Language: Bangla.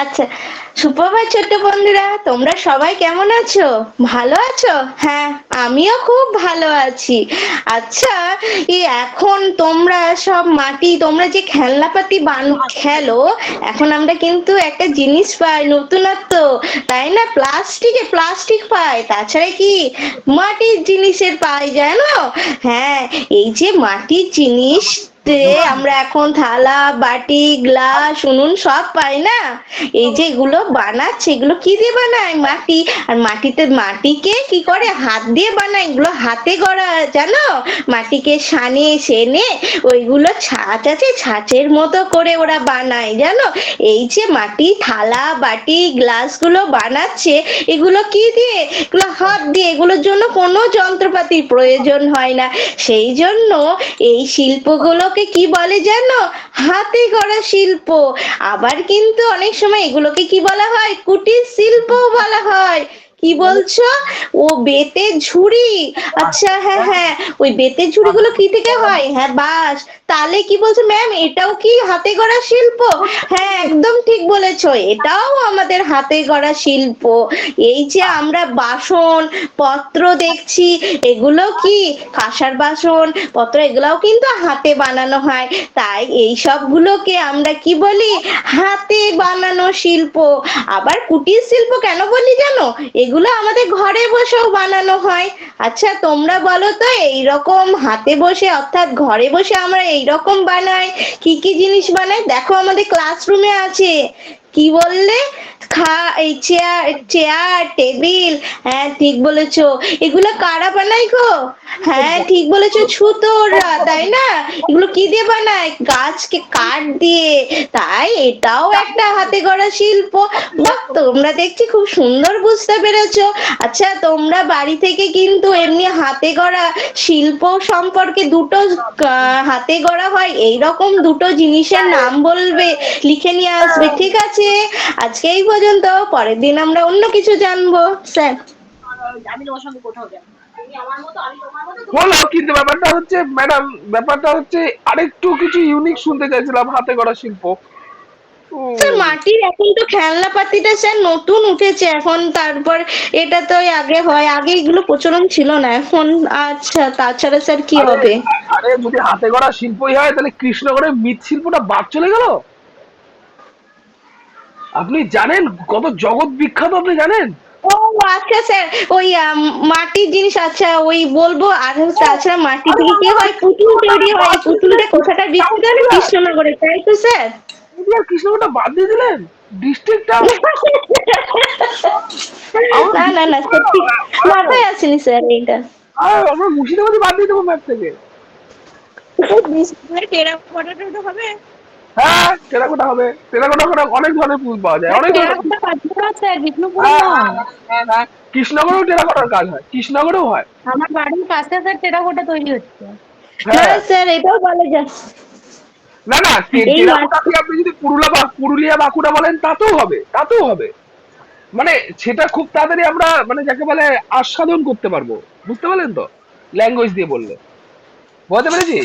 আচ্ছা, সুপ্রভাত ছোট্ট বন্ধুরা, তোমরা সবাই কেমন আছো? ভালো আছো? হ্যাঁ, আমিও খুব ভালো আছি। আচ্ছা, এই এখন তোমরা সব তোমরা যে খেলনাপাতি খেলো, এখন আমরা কিন্তু একটা জিনিস পাই নতুনত্ব, তাই না? প্লাস্টিক পাই, তাছাড়া কি মাটির জিনিসের পাই, জানো? হ্যাঁ, এই যে মাটির জিনিস আমরা এখন থালা বাটি গ্লাস উনুন সব পাই না। এই যে এগুলো বানাচ্ছে, এগুলো কি দিয়ে বানায়? মাটি। আর মাটিকে কি করে? হাত দিয়ে বানায়, এগুলো হাতে গড়া, জানো? মাটিকে সানে সেনে ওইগুলো ছাঁচ আছে, ছাঁচের মতো করে ওরা বানায়, জানো? এই যে মাটি থালা বাটি গ্লাস গুলো বানাচ্ছে, এগুলো কি দিয়ে? এগুলো হাত দিয়ে, এগুলোর জন্য কোনো যন্ত্রপাতির প্রয়োজন হয় না। সেই জন্য এই শিল্পগুলোকে কি বলে জানো? হাতে গড়া শিল্প। আবার কিন্তু অনেক সময় এগুলোকে কি বলা হয়? কুটির শিল্পও বলা হয়। কি বলছো? ও বেতের ঝুড়ি। আচ্ছা, হ্যাঁ হ্যাঁ, ওই বেতের ঝুড়িগুলো কি থেকে হয়? হ্যাঁ, বাঁশ। তাহলে কি বলছো ম্যাম, এটাও কি হাতে গড়া শিল্প? হ্যাঁ, একদম ঠিক বলেছো, এটাও আমাদের হাতে গড়া শিল্প। এই যে আমরা বাসন পত্র দেখছি, এগুলো কি কাঁসার বাসন পত্র, এগুলাও কিন্তু হাতে বানানো হয়। তাই এই সবগুলোকে আমরা কি বলি? হাতে বানানো শিল্প। আবার কুটির শিল্প কেন বলি জানো? এগুলো আমাদের ঘরে বসেও বানানো হয়। আচ্ছা, তোমরা বলো তো, এইরকম হাতে বসে অর্থাৎ ঘরে বসে আমরা এইরকম বানাই, কি কি জিনিস বানাই? দেখো আমাদের ক্লাসরুমে আছে। কি বললে? এই চেয়ার চেয়ার টেবিল। হ্যাঁ, ঠিক বলেছো। এগুলো কারা বানায় গো? হ্যাঁ, ঠিক বলেছো, ছুতোররা, তাই না? এগুলো কি দিয়ে বানায়? গাছকে কাঠ দিয়ে। তাই এটাও একটা হাতে গড়া শিল্প। বাহ, তোমরা দেখছি খুব সুন্দর বুঝতে পেরেছো। আচ্ছা, তোমরা বাড়ি থেকে কিন্তু এমনি হাতে গড়া শিল্প সম্পর্কে দুটো হাতে গড়া হয় এইরকম দুটো জিনিসের নাম বলবে, লিখে নিয়ে আসবে, ঠিক আছে? আজকে এই পর্যন্ত, পরের দিন আমরা অন্য কিছু জানবো। স্যার, হলো, কিন্তু ব্যাপারটা হচ্ছে ম্যাডাম, ব্যাপারটা হচ্ছে আরেকটু কিছু ইউনিক শুনতে চাইছিলাম হাতে গড়া শিল্প। স্যার মাটির এখন তো খেলনা পাতিটা স্যার নতুন উঠেছে এখন, তারপর এটা তো ওই আগে হয়, আগে এগুলো প্রচলন ছিল না এখন। আচ্ছা, তাছাড়া স্যার কি আরে হবে? আরে যদি হাতে গড়া শিল্পই হয় তাহলে কৃষ্ণগড়ের মৃৎশিল্পটা বাদ চলে গেল। আপনি জানেন কত জগৎ বিখ্যাত, আপনি জানেন? ও আচ্ছা স্যার, ওই মাটির জিনিস, আচ্ছা ওই বলবো। আর তাছাড়া মাটি আরে থেকে কি বাবা, হয়? পুতুল তৈরি হয়, এই বাদ দিয়ে পুতুলটা দিলেন কোথাকার বিখ্যাত জানেন? কাউন্সিলর। কৃষ্ণনগরে, তাই তো স্যার? আপনি আর কৃষ্ণগড়টা বাদ দিয়ে দিলেন, ডিস্ট্রিক্টটা। আমার না না না, সত্যি মাথায় আসেনি স্যার এইটা। আমরা মুর্শিদাবাদে বাদ দিয়ে দেবো ম্যাপ থেকে। টেরাকোটাটা তো হবে। হ্যাঁ, টেরাকোটা হবে। টেরাকোটা করে অনেক ধরনের ফুল পাওয়া যায়, অনেক ধরনের। টেরাকোটা কাজগুলো আছে বিষ্ণুপুরে হ্যাঁ হ্যাঁ নয়। হ্যাঁ হ্যাঁ হ্যাঁ। কৃষ্ণগড়েও টেরাকোটার কাজ হয়, কৃষ্ণগড়েও হয়। আমার বাড়ির পাশে স্যার টেরাকোটা তৈরি হচ্ছে। না হ্যাঁ। স্যার, এটাও বলা যায়। না না, এই মাটি। টেরাকোটাকে আপনি যদি পুরুলিয়া বাঁকুড়া বলেন তাতেও হবে, তাতেও হবে। মানে সেটা খুব তাড়াতাড়ি আমরা মানে যাকে বলে আস্বাদন করতে পারবো। বুঝতে পারলেন তো? ল্যাঙ্গুয়েজ দিয়ে বললে বুঝতে পেরেছি।